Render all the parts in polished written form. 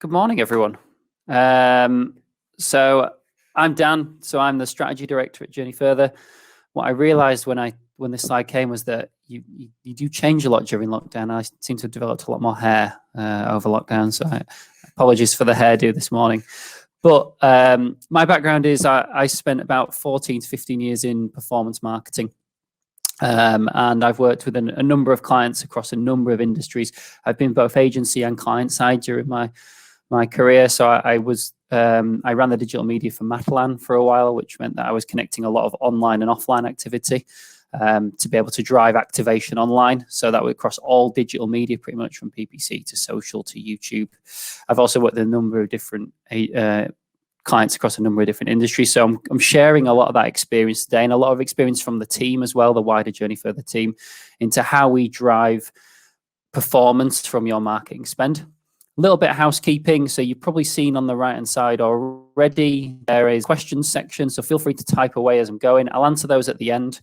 Good morning, everyone. So I'm Dan. So I'm the strategy director at Journey Further. What I realized when this slide came was that you do change a lot during lockdown. I seem to have developed a lot more hair over lockdown. So apologies for the hairdo this morning. But my background is I spent about 14 to 15 years in performance marketing. And I've worked with a number of clients across a number of industries. I've been both agency and client side during my career. So I ran the digital media for Matalan for a while, which meant that I was connecting a lot of online and offline activity to be able to drive activation online. So that was across all digital media, pretty much from PPC to social to YouTube. I've also worked with a number of different clients across a number of different industries. So I'm sharing a lot of that experience today, and a lot of experience from the team as well, the wider Journey Further team, into how we drive performance from your marketing spend. A little bit of housekeeping. So you've probably seen on the right-hand side already, there is questions section. So feel free to type away as I'm going. I'll answer those at the end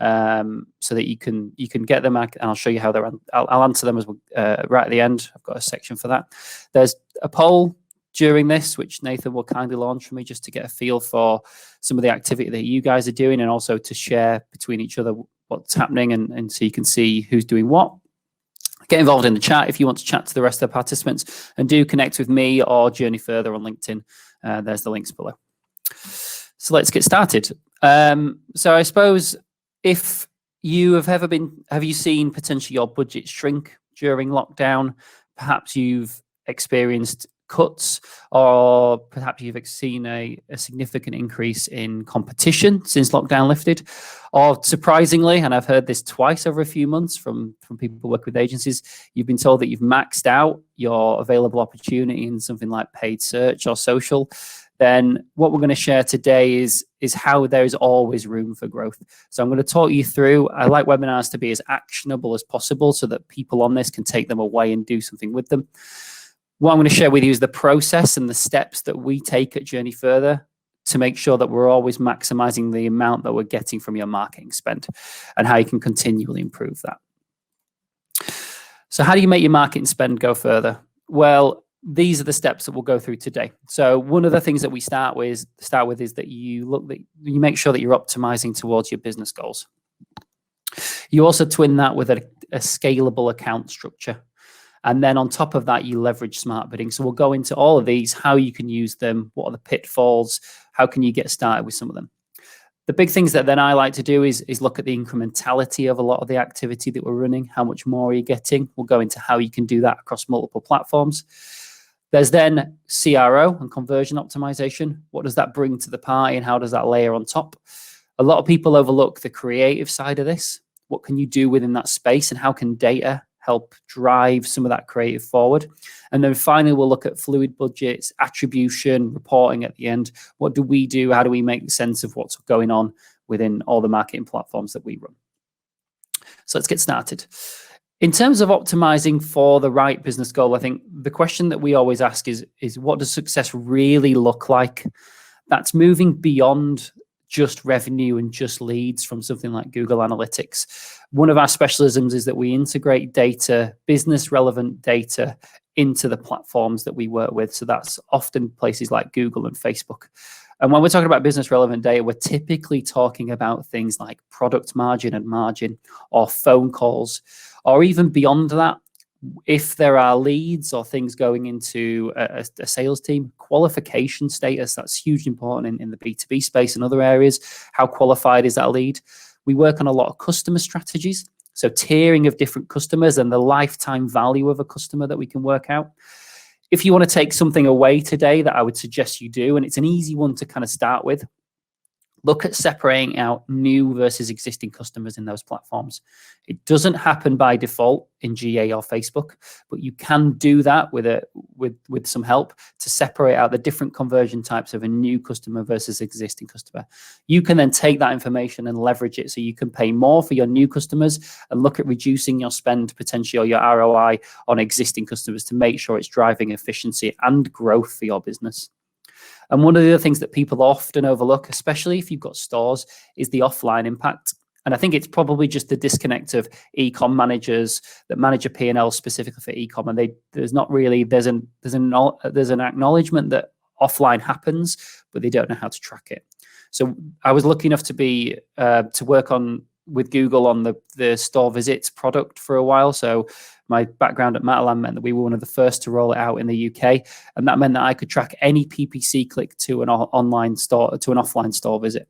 so that you can get them, and I'll show you how they're. I'll answer them as right at the end. I've got a section for that. There's a poll during this, which Nathan will kindly launch for me, just to get a feel for some of the activity that you guys are doing, and also to share between each other what's happening, and so you can see who's doing what. Get involved in the chat if you want to chat to the rest of the participants, and do connect with me or Journey Further on LinkedIn. There's the links below. So let's get started. So I suppose, if you have you seen potentially your budget shrink during lockdown? Perhaps you've experienced cuts, or perhaps you've seen a significant increase in competition since lockdown lifted, or surprisingly, and I've heard this twice over a few months from people who work with agencies, you've been told that you've maxed out your available opportunity in something like paid search or social. Then what we're going to share today is how there is always room for growth. So I'm going to talk you through. I like webinars to be as actionable as possible so that people on this can take them away and do something with them. What I'm going to share with you is the process and the steps that we take at Journey Further to make sure that we're always maximizing the amount that we're getting from your marketing spend, and how you can continually improve that. So how do you make your marketing spend go further? Well, these are the steps that we'll go through today. So one of the things that we start with is that you make sure that you're optimizing towards your business goals. You also twin that with a scalable account structure. And then on top of that, you leverage smart bidding. So we'll go into all of these, how you can use them, what are the pitfalls, how can you get started with some of them. The big things that then I like to do is look at the incrementality of a lot of the activity that we're running. How much more are you getting? We'll go into how you can do that across multiple platforms. There's then CRO and conversion optimization. What does that bring to the party, and how does that layer on top? A lot of people overlook the creative side of this. What can you do within that space, and how can data help drive some of that creative forward? And then finally, we'll look at fluid budgets, attribution, reporting at the end. What do we do? How do we make sense of what's going on within all the marketing platforms that we run? So let's get started. In terms of optimizing for the right business goal, I think the question that we always ask is what does success really look like? That's moving beyond just revenue and just leads from something like Google Analytics. One of our specialisms is that we integrate data, business relevant data, into the platforms that we work with. So that's often places like Google and Facebook. And when we're talking about business relevant data, we're typically talking about things like product margin and margin, or phone calls, or even beyond that. If there are leads or things going into a sales team, qualification status, that's hugely important in the B2B space and other areas. How qualified is that lead? We work on a lot of customer strategies, so tiering of different customers and the lifetime value of a customer that we can work out. If you want to take something away today that I would suggest you do, and it's an easy one to kind of start with, look at separating out new versus existing customers in those platforms. It doesn't happen by default in GA or Facebook, but you can do that with some help to separate out the different conversion types of a new customer versus existing customer. You can then take that information and leverage it so you can pay more for your new customers and look at reducing your spend potentially, or your ROI on existing customers, to make sure it's driving efficiency and growth for your business. And one of the other things that people often overlook, especially if you've got stores, is the offline impact. And I think it's probably just the disconnect of e-com managers that manage a P&L specifically for e-com, and there's an acknowledgement that offline happens, but they don't know how to track it. So I was lucky enough to work with Google on the store visits product for a while. So my background at Matalan meant that we were one of the first to roll it out in the UK, and that meant that I could track any PPC click to an online store, to an offline store visit.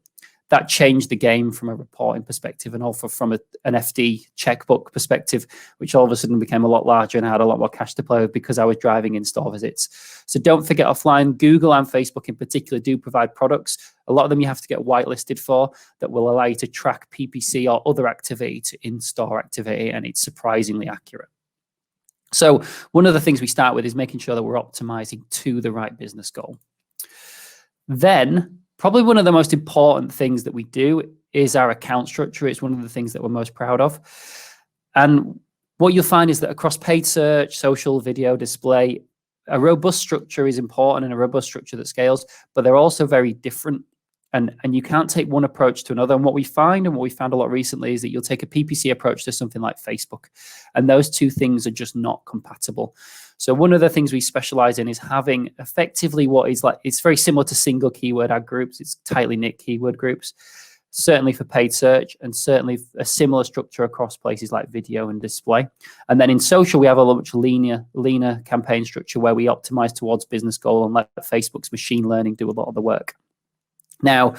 That changed the game from a reporting perspective and also from an FD checkbook perspective, which all of a sudden became a lot larger and I had a lot more cash to play with because I was driving in store visits. So don't forget offline. Google and Facebook in particular do provide products. A lot of them you have to get whitelisted for that will allow you to track PPC or other activity to in-store activity, and it's surprisingly accurate. So one of the things we start with is making sure that we're optimizing to the right business goal. Then probably one of the most important things that we do is our account structure. It's one of the things that we're most proud of. And what you'll find is that across paid search, social, video, display, a robust structure is important and a robust structure that scales, but they're also very different. And you can't take one approach to another. And what we find, and what we found a lot recently, is that you'll take a PPC approach to something like Facebook, and those two things are just not compatible. So one of the things we specialize in is having effectively what is like, it's very similar to single keyword ad groups. It's tightly knit keyword groups, certainly for paid search, and certainly a similar structure across places like video and display. And then in social, we have a much leaner campaign structure where we optimize towards business goal and let Facebook's machine learning do a lot of the work. Now,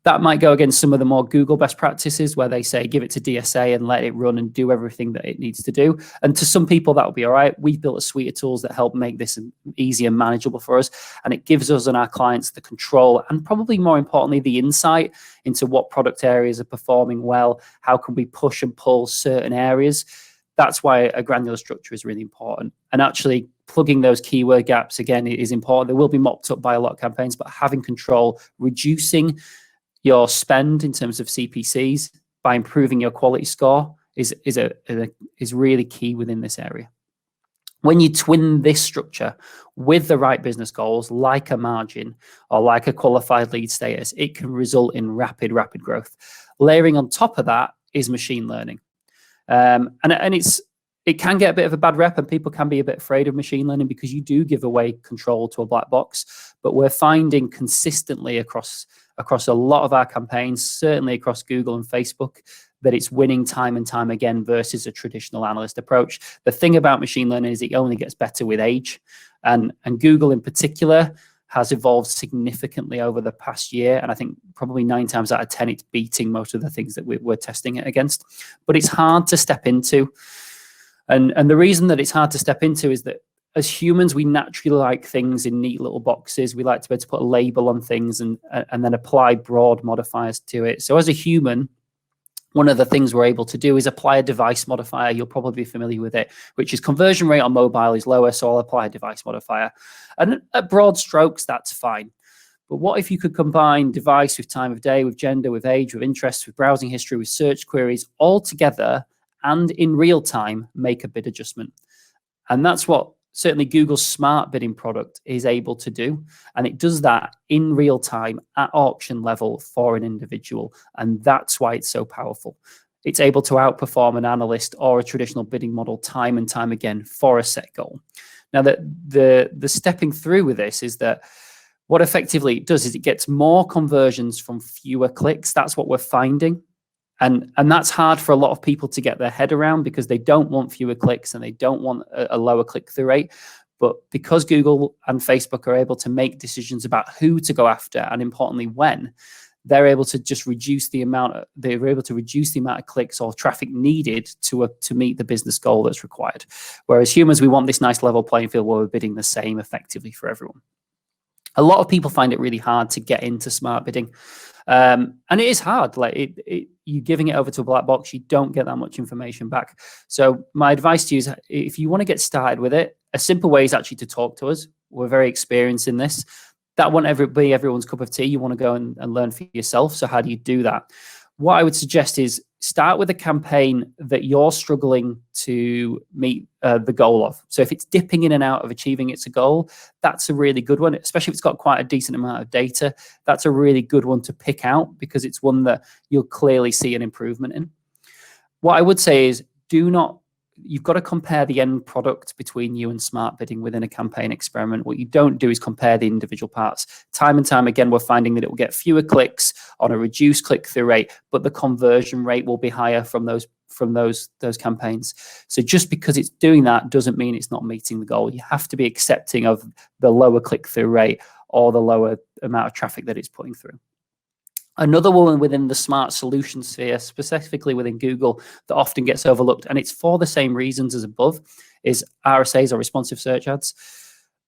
that might go against some of the more Google best practices where they say, give it to DSA and let it run and do everything that it needs to do. And to some people, that will be all right. We've built a suite of tools that help make this easy and manageable for us. And it gives us and our clients the control and probably more importantly, the insight into what product areas are performing well. How can we push and pull certain areas? That's why a granular structure is really important. And actually plugging those keyword gaps, again, is important. They will be mopped up by a lot of campaigns, but having control, reducing your spend in terms of CPCs by improving your quality score is really key within this area. When you twin this structure with the right business goals, like a margin or like a qualified lead status, it can result in rapid growth. Layering on top of that is machine learning. It can get a bit of a bad rep, and people can be a bit afraid of machine learning because you do give away control to a black box. But we're finding consistently across a lot of our campaigns, certainly across Google and Facebook, that it's winning time and time again versus a traditional analyst approach. The thing about machine learning is it only gets better with age, and Google in particular has evolved significantly over the past year. And I think probably 9 times out of 10, it's beating most of the things that we're testing it against. But it's hard to step into. And the reason that it's hard to step into is that as humans, we naturally like things in neat little boxes. We like to be able to put a label on things and then apply broad modifiers to it. So as a human, one of the things we're able to do is apply a device modifier. You'll probably be familiar with it, which is conversion rate on mobile is lower, so I'll apply a device modifier. And at broad strokes, that's fine. But what if you could combine device with time of day, with gender, with age, with interests, with browsing history, with search queries, all together and in real time make a bid adjustment? And that's what certainly Google's smart bidding product is able to do. And it does that in real time at auction level for an individual. And that's why it's so powerful. It's able to outperform an analyst or a traditional bidding model time and time again for a set goal. Now, the stepping through with this is that what effectively it does is it gets more conversions from fewer clicks. That's what we're finding. And that's hard for a lot of people to get their head around because they don't want fewer clicks and they don't want a lower click-through rate. But because Google and Facebook are able to make decisions about who to go after and importantly when, they're able to just reduce the amount of clicks or traffic needed to meet the business goal that's required. Whereas humans, we want this nice level playing field where we're bidding the same effectively for everyone. A lot of people find it really hard to get into smart bidding. And it is hard. Like you giving it over to a black box, you don't get that much information back. So my advice to you is, if you want to get started with it, a simple way is actually to talk to us. We're very experienced in this. That won't ever be everyone's cup of tea. You want to go and learn for yourself. So how do you do that? What I would suggest is start with a campaign that you're struggling to meet the goal of. So if it's dipping in and out of achieving its goal, that's a really good one, especially if it's got quite a decent amount of data. That's a really good one to pick out because it's one that you'll clearly see an improvement in. What I would say is you've got to compare the end product between you and smart bidding within a campaign experiment. What you don't do is compare the individual parts. Time and time again, we're finding that it will get fewer clicks on a reduced click-through rate, but the conversion rate will be higher from those campaigns. So just because it's doing that doesn't mean it's not meeting the goal. You have to be accepting of the lower click-through rate or the lower amount of traffic that it's putting through. Another one within the smart solution sphere, specifically within Google, that often gets overlooked, and it's for the same reasons as above, is RSAs or responsive search ads.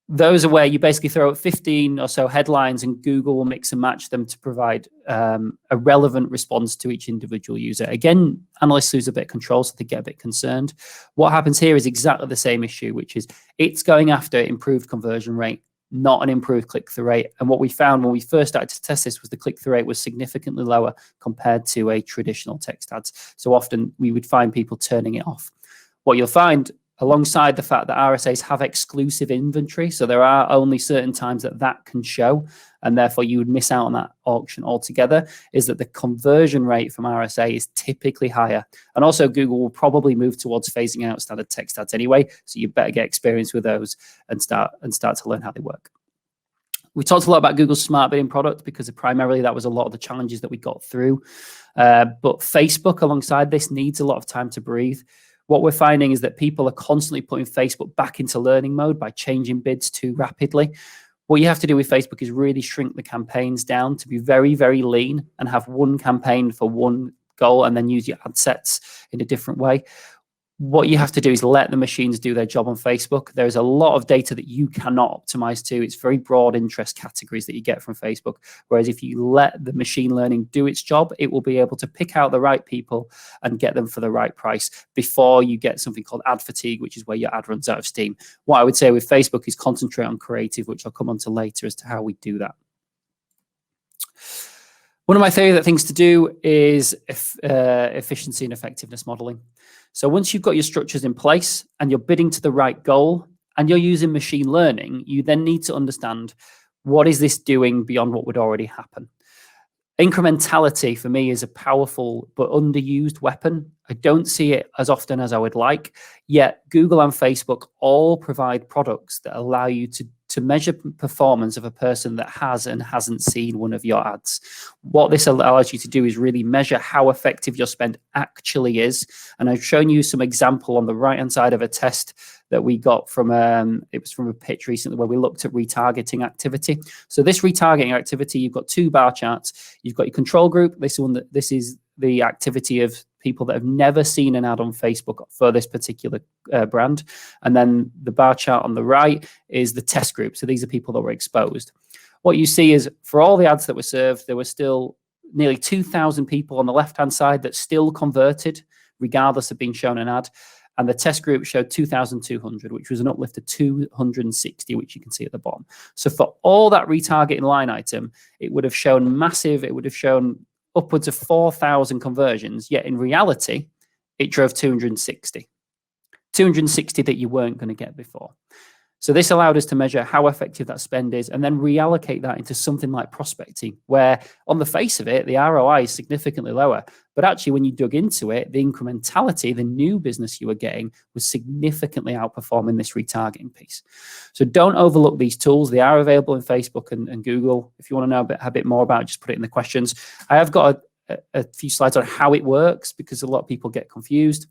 Those are where you basically throw out 15 or so headlines and Google will mix and match them to provide a relevant response to each individual user. Again, analysts lose a bit of control, so they get a bit concerned. What happens here is exactly the same issue, which is it's going after improved conversion rate, not an improved click-through rate. And what we found when we first started to test this was the click-through rate was significantly lower compared to a traditional text ads. So often we would find people turning it off. What you'll find, alongside the fact that RSAs have exclusive inventory, so there are only certain times that can show, and therefore you would miss out on that auction altogether, is that the conversion rate from RSA is typically higher. And also Google will probably move towards phasing out standard text ads anyway, so you better get experience with those and start to learn how they work. We talked a lot about Google's smart bidding product because primarily that was a lot of the challenges that we got through. But Facebook alongside this needs a lot of time to breathe. What we're finding is that people are constantly putting Facebook back into learning mode by changing bids too rapidly. What you have to do with Facebook is really shrink the campaigns down to be very, very lean and have one campaign for one goal and then use your ad sets in a different way. What you have to do is let the machines do their job on Facebook. There's a lot of data that you cannot optimize to. It's very broad interest categories that you get from Facebook. Whereas if you let the machine learning do its job, it will be able to pick out the right people and get them for the right price before you get something called ad fatigue, which is where your ad runs out of steam. What I would say with Facebook is concentrate on creative, which I'll come on to later as to how we do that. One of my favorite things to do is efficiency and effectiveness modeling. So once you've got your structures in place and you're bidding to the right goal and you're using machine learning, you then need to understand what is this doing beyond what would already happen. Incrementality for me is a powerful but underused weapon. I don't see it as often as I would like, yet Google and Facebook all provide products that allow you to measure performance of a person that has and hasn't seen one of your ads. What this allows you to do is really measure how effective your spend actually is. And I've shown you some example on the right-hand side of a test that we got from, it was from a pitch recently where we looked at retargeting activity. So this retargeting activity, you've got two bar charts. You've got your control group. This is the activity of people that have never seen an ad on Facebook for this particular brand. And then the bar chart on the right is the test group. So these are people that were exposed. What you see is for all the ads that were served, there were still nearly 2,000 people on the left-hand side that still converted, regardless of being shown an ad. And the test group showed 2,200, which was an uplift of 260, which you can see at the bottom. So for all that retargeting line item, it would have shown massive, it would have shown upwards of 4,000 conversions, yet in reality, it drove 260 that you weren't going to get before. So this allowed us to measure how effective that spend is and then reallocate that into something like prospecting, where on the face of it, the ROI is significantly lower. But actually, when you dug into it, the incrementality, the new business you were getting was significantly outperforming this retargeting piece. So don't overlook these tools. They are available in Facebook and Google. If you want to know a bit more about it, just put it in the questions. I have got a few slides on how it works because a lot of people get confused.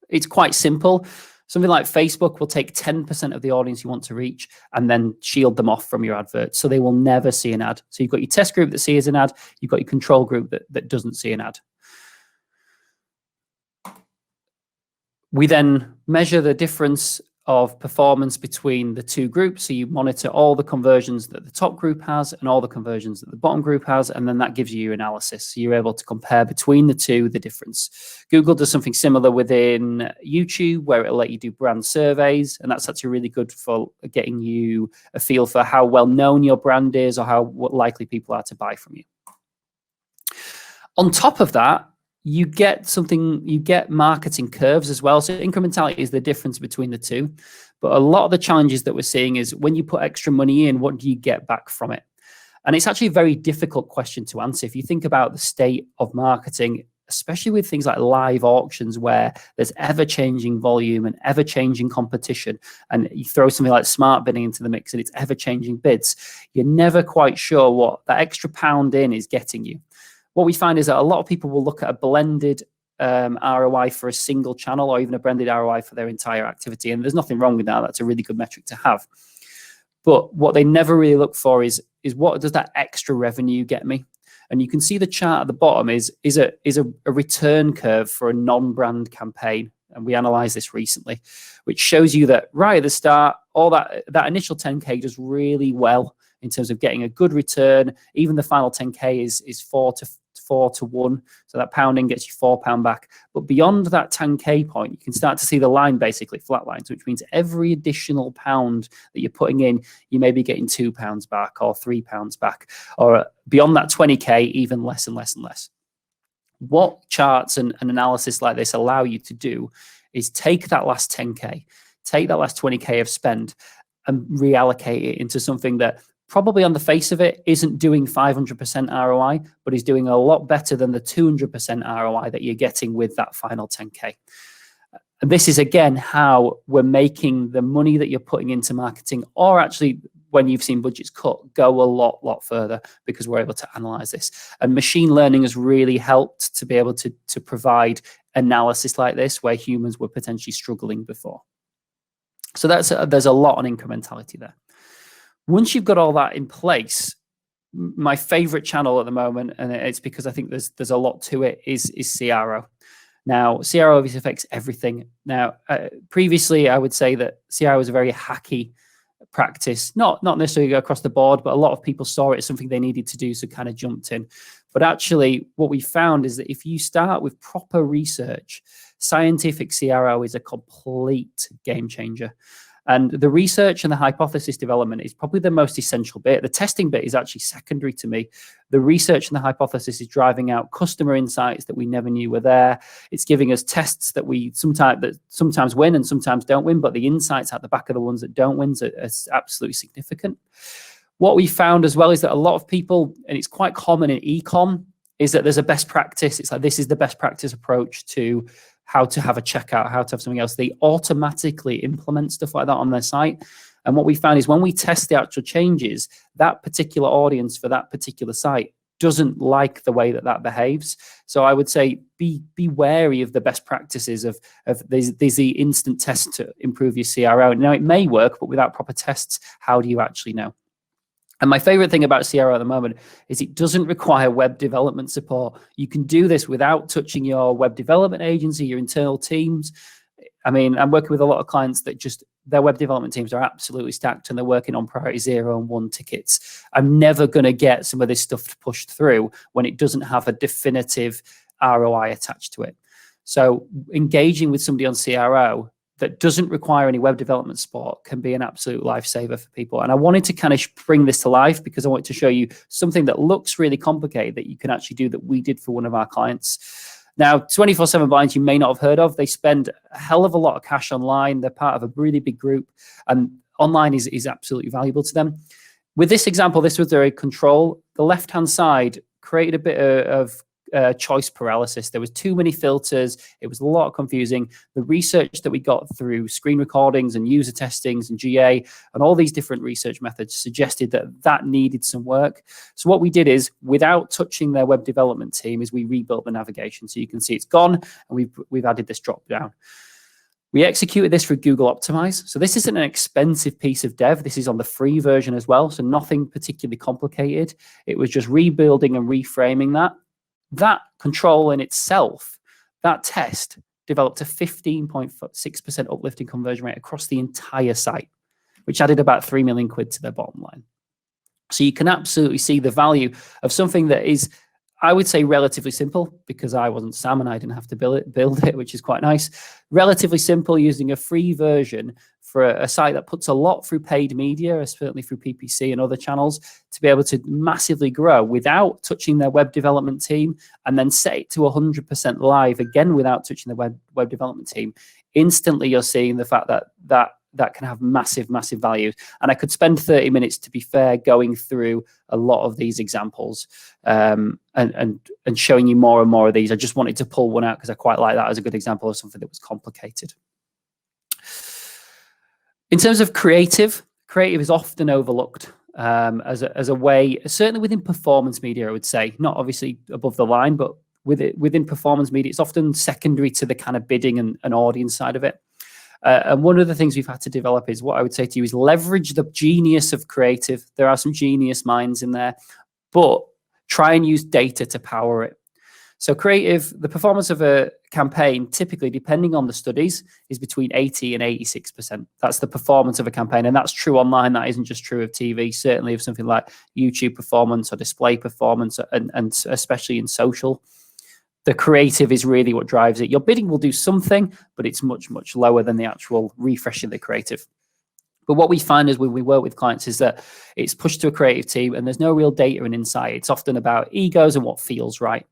It's quite simple. Something like Facebook will take 10% of the audience you want to reach and then shield them off from your advert. So they will never see an ad. So you've got your test group that sees an ad. You've got your control group that doesn't see an ad. We then measure the difference of performance between the two groups. So you monitor all the conversions that the top group has and all the conversions that the bottom group has, and then that gives you your analysis. So you're able to compare between the two, the difference. Google does something similar within YouTube where it'll let you do brand surveys, and that's actually really good for getting you a feel for how well known your brand is or how likely people are to buy from you. On top of that, you get marketing curves as well. So incrementality is the difference between the two. But a lot of the challenges that we're seeing is when you put extra money in, what do you get back from it? And it's actually a very difficult question to answer. If you think about the state of marketing, especially with things like live auctions where there's ever-changing volume and ever-changing competition, and you throw something like smart bidding into the mix and it's ever-changing bids, you're never quite sure what that extra pound in is getting you. What we find is that a lot of people will look at a blended ROI for a single channel, or even a blended ROI for their entire activity. And there's nothing wrong with that. That's a really good metric to have. But what they never really look for is what does that extra revenue get me? And you can see the chart at the bottom is a return curve for a non-brand campaign. And we analyzed this recently, which shows you that right at the start, all that initial 10K does really well in terms of getting a good return. Even the final 10K is 4 to 1. So that pounding gets you £4 back. But beyond that 10K point, you can start to see the line basically flatlines, which means every additional pound that you're putting in, you may be getting £2 back or £3 back. Or beyond that 20K, even less and less and less. What charts and analysis like this allow you to do is take that last 10K, take that last 20K of spend and reallocate it into something that probably on the face of it isn't doing 500% ROI, but is doing a lot better than the 200% ROI that you're getting with that final 10K. And this is, again, how we're making the money that you're putting into marketing, or actually when you've seen budgets cut, go a lot further, because we're able to analyze this. And machine learning has really helped to be able to provide analysis like this where humans were potentially struggling before. So there's a lot on incrementality there. Once you've got all that in place, my favorite channel at the moment, and it's because I think there's a lot to it, is CRO. Now, CRO obviously affects everything. Now, previously, I would say that CRO was a very hacky practice, not necessarily across the board, but a lot of people saw it as something they needed to do, so kind of jumped in. But actually, what we found is that if you start with proper research, scientific CRO is a complete game changer. And the research and the hypothesis development is probably the most essential bit. The testing bit is actually secondary to me. The research and the hypothesis is driving out customer insights that we never knew were there. It's giving us tests that we sometimes win and sometimes don't win, but the insights at the back of the ones that don't win are absolutely significant. What we found as well is that a lot of people, and it's quite common in e-com, is that there's a best practice. It's like, this is the best practice approach to how to have a checkout, how to have something else. They automatically implement stuff like that on their site. And what we found is when we test the actual changes, that particular audience for that particular site doesn't like the way that behaves. So I would say be wary of the best practices of there's the instant test to improve your CRO. Now, it may work, but without proper tests, how do you actually know? And my favorite thing about CRO at the moment is it doesn't require web development support. You can do this without touching your web development agency, your internal teams. I mean, I'm working with a lot of clients that just, their web development teams are absolutely stacked and they're working on priority 0 and 1 tickets. I'm never going to get some of this stuff pushed through when it doesn't have a definitive ROI attached to it. So engaging with somebody on CRO that doesn't require any web development support can be an absolute lifesaver for people. And I wanted to kind of bring this to life because I wanted to show you something that looks really complicated that you can actually do that we did for one of our clients. Now, 24/7 blinds you may not have heard of. They spend a hell of a lot of cash online. They're part of a really big group, and online is absolutely valuable to them. With this example, this was their control. The left-hand side created a bit of choice paralysis. There was too many filters. It was a lot confusing. The research that we got through screen recordings and user testings and GA and all these different research methods suggested that needed some work. So what we did is, without touching their web development team, is we rebuilt the navigation. So you can see it's gone, and we've added this drop down. We executed this through Google Optimize. So this isn't an expensive piece of dev. This is on the free version as well. So nothing particularly complicated. It was just rebuilding and reframing that. That control in itself, that test, developed a 15.6% uplift in conversion rate across the entire site, which added about 3 million quid to their bottom line. So you can absolutely see the value of something that is, I would say, relatively simple, because I wasn't Sam and I didn't have to build it, which is quite nice. Relatively simple, using a free version for a site that puts a lot through paid media, certainly through PPC and other channels, to be able to massively grow without touching their web development team, and then set it to 100% live again without touching the web development team. Instantly, you're seeing the fact that can have massive value. And I could spend 30 minutes, to be fair, going through a lot of these examples and showing you more and more of these. I just wanted to pull one out because I quite like that as a good example of something that was complicated. In terms of creative is often overlooked as a way, certainly within performance media, I would say, not obviously above the line, but within performance media, it's often secondary to the kind of bidding and audience side of it. And one of the things we've had to develop is, what I would say to you is, leverage the genius of creative. There are some genius minds in there, but try and use data to power it. So creative, the performance of a campaign, typically, depending on the studies, is between 80 and 86%. That's the performance of a campaign. And that's true online. That isn't just true of TV, certainly of something like YouTube performance or display performance, and especially in social. The creative is really what drives it. Your bidding will do something, but it's much lower than the actual refreshing the creative. But what we find is, when we work with clients, is that it's pushed to a creative team and there's no real data and insight. It's often about egos and what feels right.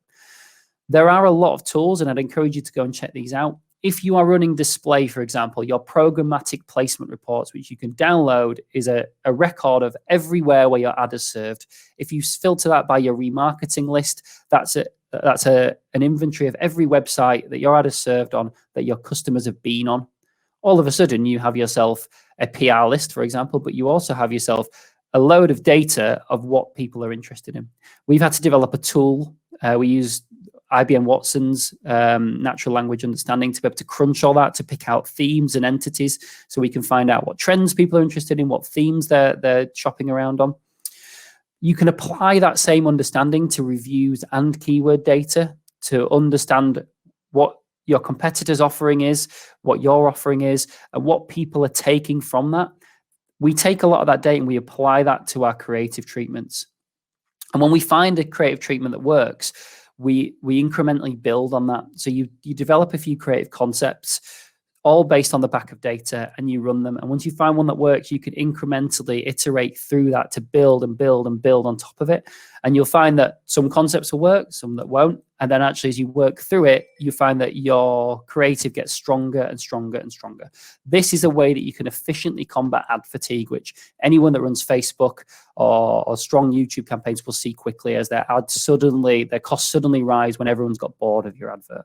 There are a lot of tools, and I'd encourage you to go and check these out. If you are running display, for example, your programmatic placement reports, which you can download, is a record of everywhere where your ad is served. If you filter that by your remarketing list, that's an inventory of every website that your ad is served on, that your customers have been on. All of a sudden, you have yourself a PR list, for example, but you also have yourself a load of data of what people are interested in. We've had to develop a tool. We use IBM Watson's natural language understanding to be able to crunch all that, to pick out themes and entities, so we can find out what trends people are interested in, what themes they're shopping around on. You can apply that same understanding to reviews and keyword data to understand what your competitor's offering is, what your offering is, and what people are taking from that. We take a lot of that data and we apply that to our creative treatments. And when we find a creative treatment that works, we incrementally build on that. So you develop a few creative concepts, all based on the back of data, and you run them. And once you find one that works, you can incrementally iterate through that to build and build and build on top of it. And you'll find that some concepts will work, some that won't. And then actually, as you work through it, you find that your creative gets stronger and stronger and stronger. This is a way that you can efficiently combat ad fatigue, which anyone that runs Facebook or strong YouTube campaigns will see quickly, as their costs suddenly rise when everyone's got bored of your advert.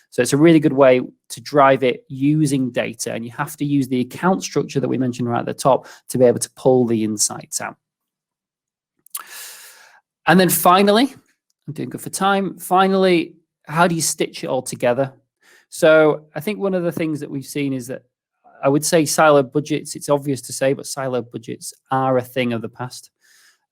So it's a really good way to drive it using data, and you have to use the account structure that we mentioned right at the top to be able to pull the insights out. And then finally, I'm doing good for time. Finally, how do you stitch it all together? So I think one of the things that we've seen is that, I would say, siloed budgets, it's obvious to say, but siloed budgets are a thing of the past.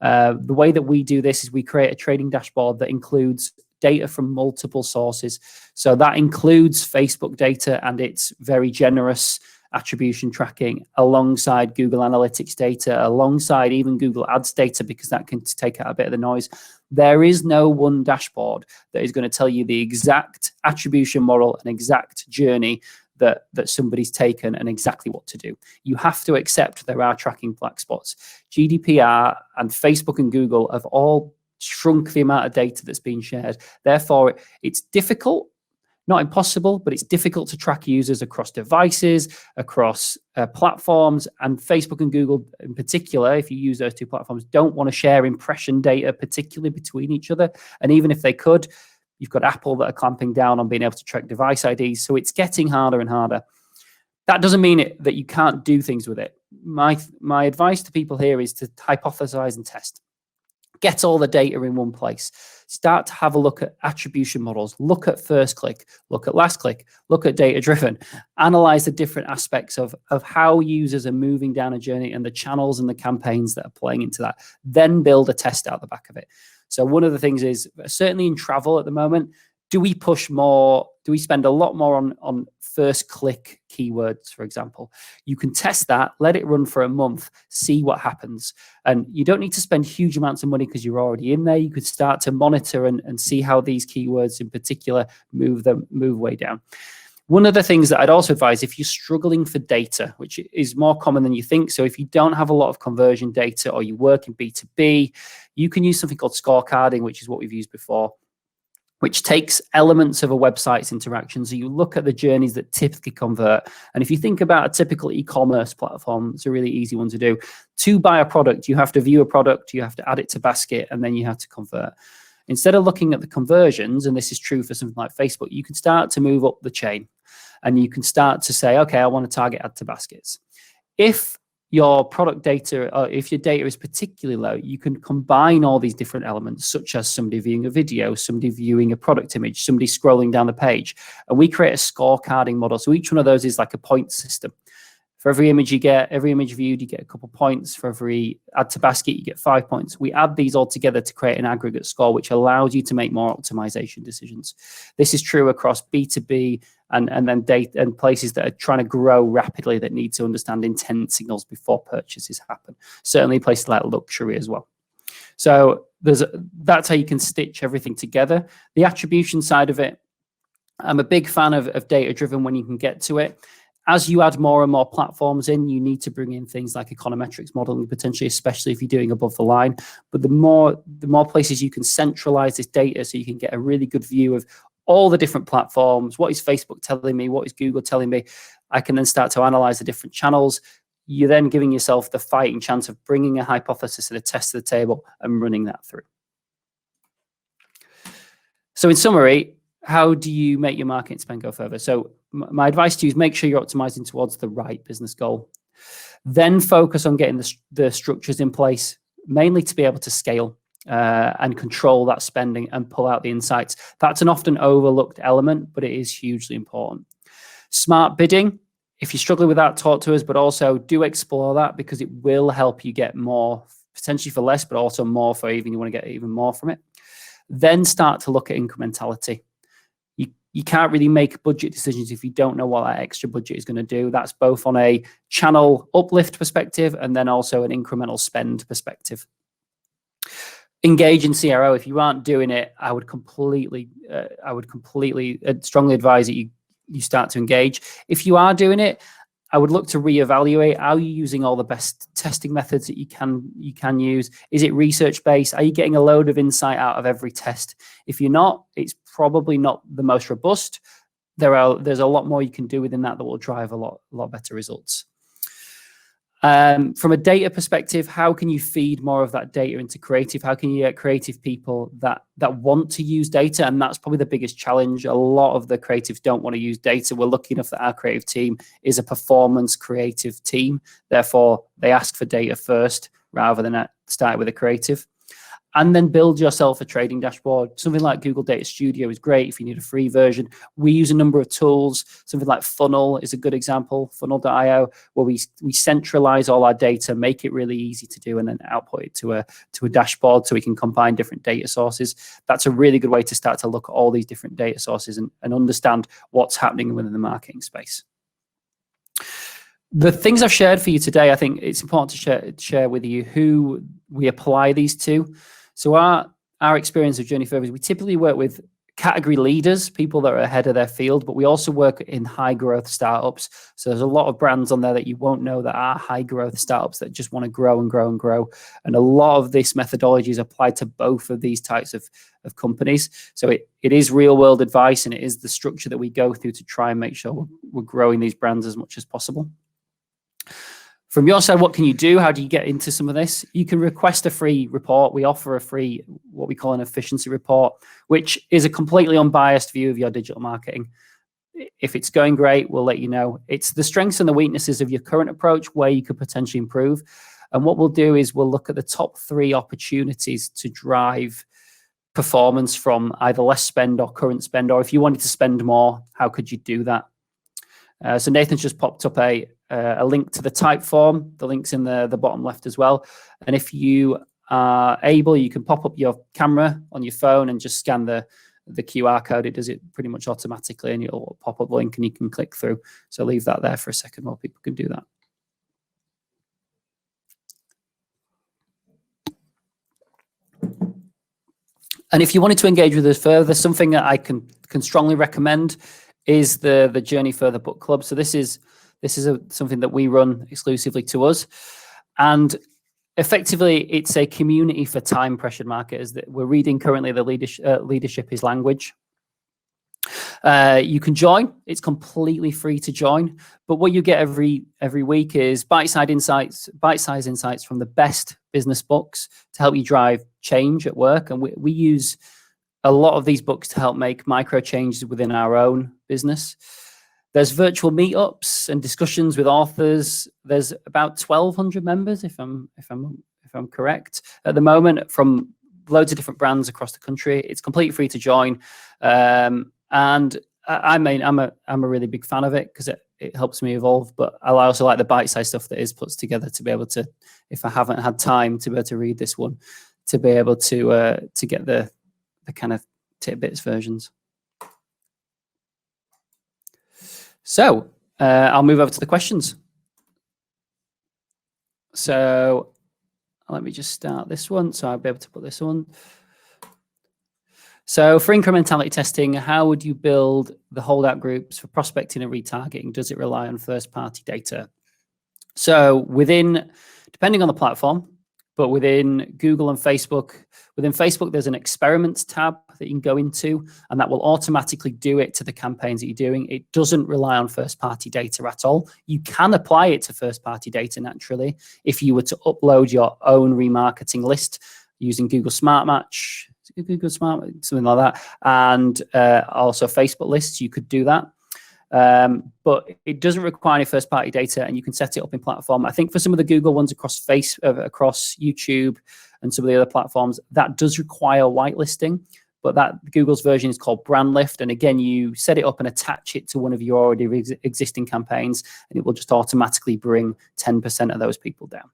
The way that we do this is we create a trading dashboard that includes data from multiple sources. So that includes Facebook data and its very generous attribution tracking, alongside Google Analytics data, alongside even Google Ads data, because that can take out a bit of the noise. There is no one dashboard that is going to tell you the exact attribution model and exact journey that somebody's taken and exactly what to do. You have to accept there are tracking black spots. GDPR and Facebook and Google have all shrunk the amount of data that's being shared. Therefore, it's difficult, not impossible, but it's difficult to track users across devices, across platforms. And Facebook and Google in particular, if you use those two platforms, don't want to share impression data, particularly between each other. And even if they could, you've got Apple that are clamping down on being able to track device IDs. So it's getting harder and harder. That doesn't mean that you can't do things with it. My advice to people here is to hypothesize and test. Get all the data in one place. Start to have a look at attribution models. Look at first click. Look at last click. Look at data driven. Analyze the different aspects of how users are moving down a journey and the channels and the campaigns that are playing into that. Then build a test out the back of it. So one of the things is, certainly in travel at the moment, do we push more? Do we spend a lot more on first click keywords, for example? You can test that, let it run for a month, see what happens. And you don't need to spend huge amounts of money because you're already in there. You could start to monitor and see how these keywords in particular move way down. One of the things that I'd also advise, if you're struggling for data, which is more common than you think, so if you don't have a lot of conversion data or you work in B2B, you can use something called scorecarding, which is what we've used before, which takes elements of a website's interaction. So you look at the journeys that typically convert. And if you think about a typical e-commerce platform, it's a really easy one to do. To buy a product, you have to view a product, you have to add it to basket, and then you have to convert. Instead of looking at the conversions, and this is true for something like Facebook, you can start to move up the chain and you can start to say, okay, I want to target add to baskets. If your product data, or if your data is particularly low, you can combine all these different elements, such as somebody viewing a video, somebody viewing a product image, somebody scrolling down the page, and we create a scorecarding model. So each one of those is like a point system. For every image you get, every image viewed, you get a couple points. For every add to basket, you get 5 points. We add these all together to create an aggregate score, which allows you to make more optimization decisions. This is true across B2B and then data and places that are trying to grow rapidly that need to understand intent signals before purchases happen. Certainly places like luxury as well. So that's how you can stitch everything together. The attribution side of it, I'm a big fan of data-driven when you can get to it. As you add more and more platforms in, you need to bring in things like econometrics modeling, potentially, especially if you're doing above the line. But the more places you can centralize this data so you can get a really good view of all the different platforms. What is Facebook telling me? What is Google telling me? I can then start to analyze the different channels. You're then giving yourself the fighting chance of bringing a hypothesis and a test to the table and running that through. So in summary, how do you make your marketing spend go further? So my advice to you is make sure you're optimizing towards the right business goal. Then focus on getting the structures in place, mainly to be able to scale and control that spending and pull out the insights. That's an often overlooked element, but it is hugely important. Smart bidding, if you're struggling with that, talk to us, but also do explore that because it will help you get more, potentially for less, but also more for even you want to get even more from it. Then start to look at incrementality. You can't really make budget decisions if you don't know what that extra budget is going to do. That's both on a channel uplift perspective and then also an incremental spend perspective. Engage in CRO. If you aren't doing it, I would completely strongly advise that you start to engage. If you are doing it, I would look to reevaluate. Are you using all the best testing methods that you can use? Is it research based? Are you getting a load of insight out of every test? If you're not, it's probably not the most robust. There's a lot more you can do within that will drive a lot better results. From a data perspective, how can you feed more of that data into creative? How can you get creative people that want to use data? And that's probably the biggest challenge. A lot of the creatives don't want to use data. We're lucky enough that our creative team is a performance creative team. Therefore, they ask for data first rather than start with a creative. And then build yourself a trading dashboard. Something like Google Data Studio is great if you need a free version. We use a number of tools. Something like Funnel is a good example, funnel.io, where we centralize all our data, make it really easy to do, and then output it to a dashboard so we can combine different data sources. That's a really good way to start to look at all these different data sources and understand what's happening within the marketing space. The things I've shared for you today, I think it's important to share with you who we apply these to. So our experience of Journey Further is we typically work with category leaders, people that are ahead of their field, but we also work in high growth startups. So there's a lot of brands on there that you won't know that are high growth startups that just want to grow and grow and grow. And a lot of this methodology is applied to both of these types of companies. So it is real world advice, and it is the structure that we go through to try and make sure we're growing these brands as much as possible. From your side, what can you do? How do you get into some of this? You can request a free report. We offer a free, what we call an efficiency report, which is a completely unbiased view of your digital marketing. If it's going great, we'll let you know. It's the strengths and the weaknesses of your current approach, where you could potentially improve. And what we'll do is we'll look at the top 3 opportunities to drive performance from either less spend or current spend, or if you wanted to spend more, how could you do that? So Nathan's just popped up a link to the type form. The link's in the bottom left as well. And if you are able, you can pop up your camera on your phone and just scan the QR code. It does it pretty much automatically, and it'll pop up the link and you can click through. So leave that there for a second while people can do that. And if you wanted to engage with us further, something that I can strongly recommend is the Journey Further Book Club. So this is something that we run exclusively to us, and effectively it's a community for time pressured marketers. That we're reading currently the Leadership is Language. You can join. It's completely free to join, but what you get every week is bite-sized insights from the best business books to help you drive change at work. And we use a lot of these books to help make micro changes within our own business. There's virtual meetups and discussions with authors. There's about 1,200 members, if I'm correct, at the moment, from loads of different brands across the country. It's completely free to join, and I mean, I'm a really big fan of it because it helps me evolve. But I also like the bite-sized stuff that is put together to be able to, if I haven't had time to be able to read this one, to be able to get the kind of tidbits versions. So I'll move over to the questions. So let me just start this one. So I'll be able to put this on. So for incrementality testing, how would you build the holdout groups for prospecting and retargeting? Does it rely on first-party data? So depending on the platform, but within Google and Facebook, within Facebook, there's an experiments tab that you can go into, and that will automatically do it to the campaigns that you're doing. It doesn't rely on first-party data at all. You can apply it to first-party data naturally if you were to upload your own remarketing list using Google Smart Match, something like that, and also Facebook lists. You could do that. But it doesn't require any first-party data, and you can set it up in platform. I think for some of the Google ones across across YouTube and some of the other platforms, that does require whitelisting, but that Google's version is called Brand Lift. And again, you set it up and attach it to one of your already existing campaigns, and it will just automatically bring 10% of those people down.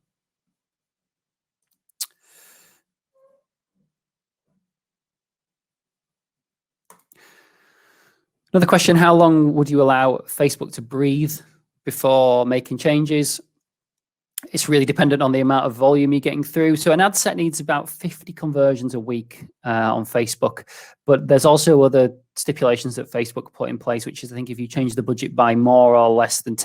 Another question, how long would you allow Facebook to breathe before making changes? It's really dependent on the amount of volume you're getting through. So an ad set needs about 50 conversions a week on Facebook, but there's also other stipulations that Facebook put in place, which is, I think, if you change the budget by more or less than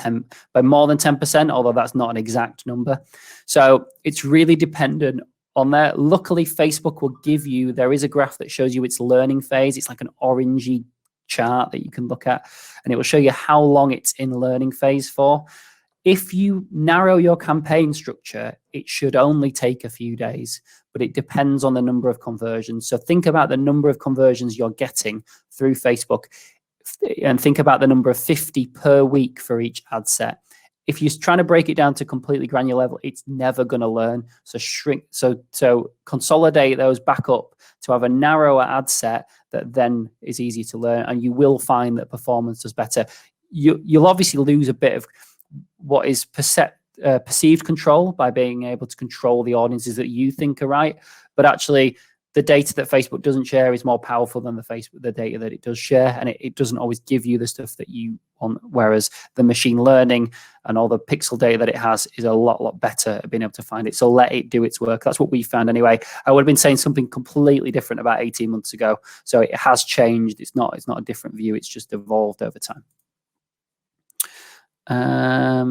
by more than 10%, although that's not an exact number. So it's really dependent on there. Luckily, Facebook will give you, there is a graph that shows you its learning phase. It's like an orangey chart that you can look at, and it will show you how long it's in learning phase for. If you narrow your campaign structure, it should only take a few days, but it depends on the number of conversions. So think about the number of conversions you're getting through Facebook, and think about the number of 50 per week for each ad set. If you're trying to break it down to completely granular level, it's never going to learn. So consolidate those back up to have a narrower ad set that then is easy to learn, and you will find that performance does better. You'll obviously lose a bit of what is perceived control by being able to control the audiences that you think are right, but actually the data that Facebook doesn't share is more powerful than the data that it does share, and it doesn't always give you the stuff that you want, whereas the machine learning and all the pixel data that it has is a lot better at being able to find it. So let it do its work. That's what we found anyway. I would have been saying something completely different about 18 months ago. So it has changed. It's not a different view. It's just evolved over time. Let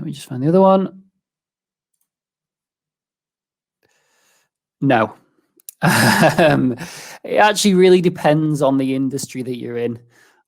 me just find the other one. No. It actually really depends on the industry that you're in.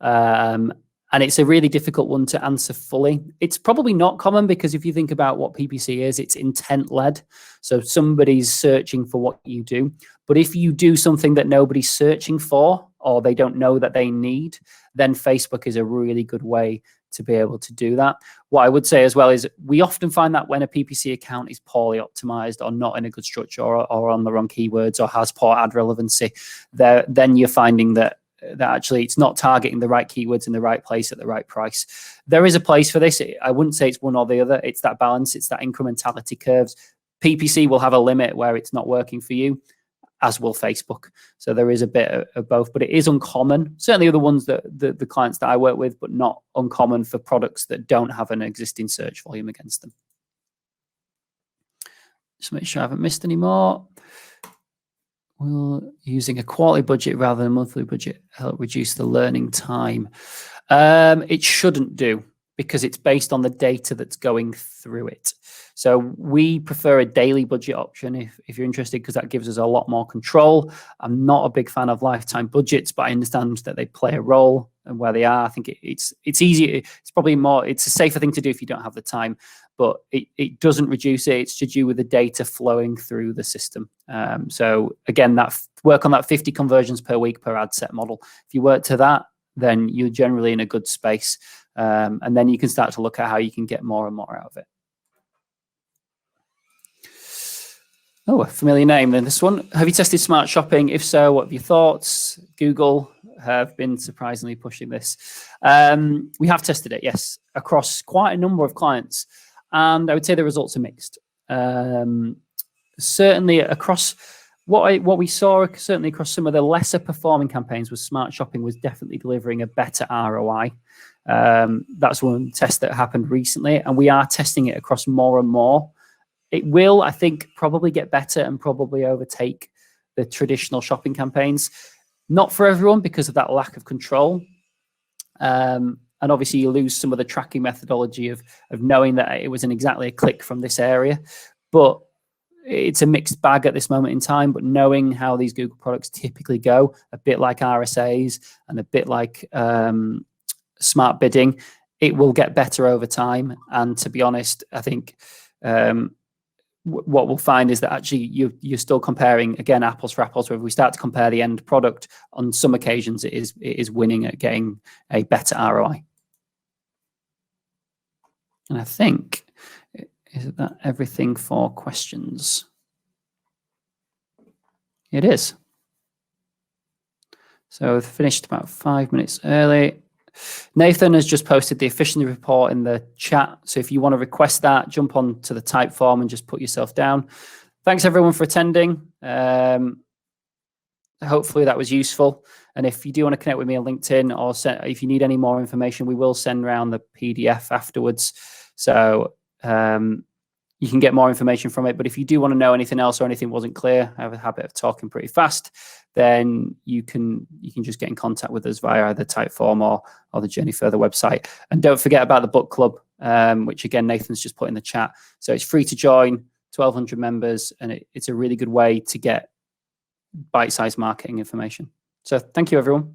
And it's a really difficult one to answer fully. It's probably not common because if you think about what PPC is, it's intent-led. So somebody's searching for what you do. But if you do something that nobody's searching for, or they don't know that they need, then Facebook is a really good way to be able to do that. What I would say as well is we often find that when a PPC account is poorly optimized or not in a good structure or on the wrong keywords or has poor ad relevancy, then you're finding that actually it's not targeting the right keywords in the right place at the right price. There is a place for this. I wouldn't say it's one or the other. It's that balance. It's that incrementality curves. PPC will have a limit where it's not working for you, as will Facebook. So there is a bit of both, but it is uncommon. Certainly other ones that the clients that I work with, but not uncommon for products that don't have an existing search volume against them. Just make sure I haven't missed any more. Will using a quarterly budget rather than a monthly budget help reduce the learning time? It shouldn't do, because it's based on the data that's going through it. So we prefer a daily budget option if you're interested, because that gives us a lot more control. I'm not a big fan of lifetime budgets, but I understand that they play a role and where they are. I think it's easier. It's probably more, it's a safer thing to do if you don't have the time, but it doesn't reduce it. It's to do with the data flowing through the system. So again, work on that 50 conversions per week per ad set model. If you work to that, then you're generally in a good space. And then you can start to look at how you can get more and more out of it. Oh, a familiar name then, this one. Have you tested smart shopping? If so, what have your thoughts? Google have been surprisingly pushing this. We have tested it, yes, across quite a number of clients. And I would say the results are mixed. Certainly across what we saw, certainly across some of the lesser performing campaigns, was smart shopping was definitely delivering a better ROI. That's one test that happened recently, and we are testing it across more and more. It will, I think, probably get better and probably overtake the traditional shopping campaigns. Not for everyone, because of that lack of control. And obviously you lose some of the tracking methodology of knowing that it wasn't exactly a click from this area. But it's a mixed bag at this moment in time, but knowing how these Google products typically go, a bit like RSAs and a bit like smart bidding, it will get better over time. And to be honest, I think what we'll find is that actually you're still comparing, again, apples for apples. So if we start to compare the end product, on some occasions it is winning at getting a better ROI. And I think, is that everything for questions? It is. So we've finished about 5 minutes early. Nathan has just posted the efficiency report in the chat. So if you want to request that, jump on to the type form and just put yourself down. Thanks everyone for attending. Hopefully that was useful. And if you do want to connect with me on LinkedIn, or if you need any more information, we will send around the PDF afterwards. So you can get more information from it. But if you do want to know anything else or anything wasn't clear, I have a habit of talking pretty fast, then you can just get in contact with us via either Typeform or the Journey Further website. And don't forget about the book club, which again, Nathan's just put in the chat. So it's free to join, 1,200 members, and it's a really good way to get bite-sized marketing information. So thank you, everyone.